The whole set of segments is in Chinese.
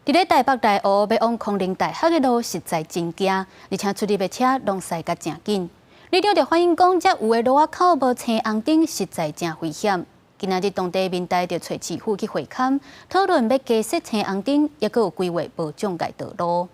伫咧台北大湖要往空灵大学的路实在真惊，而且出入的车拢驶甲真紧。里长就反映讲，遮有的路仔口无青红灯，实在真危险。今仔日当地民代就找市府去会勘，讨论要加设青红灯，也阁有规划无障碍道路。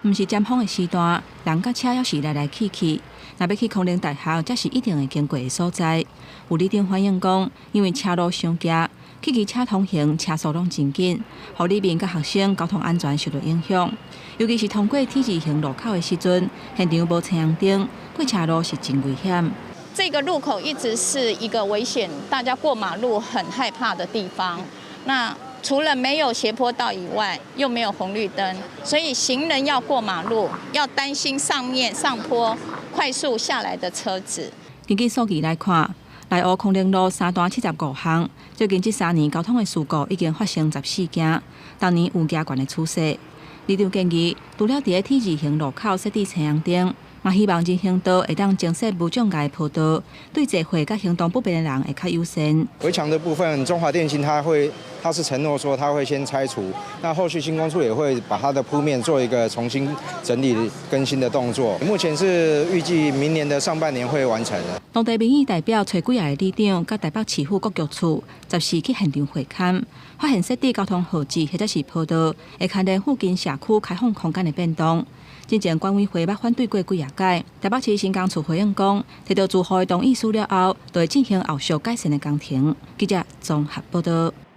毋是尖峰的时段，人甲车要是来来去去。若要去空灵大学，则是一定会经过的所在。有里长反映讲，因为车路伤夹，去车通行车速拢真紧，互里面甲学生交通安全受到影响。尤其是通过 T 字形路口的时阵，现场无青红灯，过车路是真危险。这个路口一直是一个危险，大家过马路很害怕的地方。那除了没有斜坡道以外，又没有红绿灯，所以行人要过马路，要担心上坡快速下来的车子。根据数据来看，内湖空灵路3段75项，最近这3年交通的事故已经发生14件，当年有加悬的趋势。里长建议，除了伫 T 字形路口设置青红灯，嘛希望人行道会当增设无障碍坡道，对坐会甲行动不便的人会较优先。围墙的部分，中华电信它是承诺说它会先拆除，那后续新工处也会把它的铺面做一个重新整理更新的动作。目前是预计明年的上半年会完成的。当地民意代表找几个里长，甲台北市府各局处10时去现场会勘，发现设置交通号志或者是坡道，会牵连附近社区开放空间的变动。之前管委会捌反对过几届，台北市新工处回应讲，摕到住户的同意书了后，就会进行后续改善的工程。记者综合报道。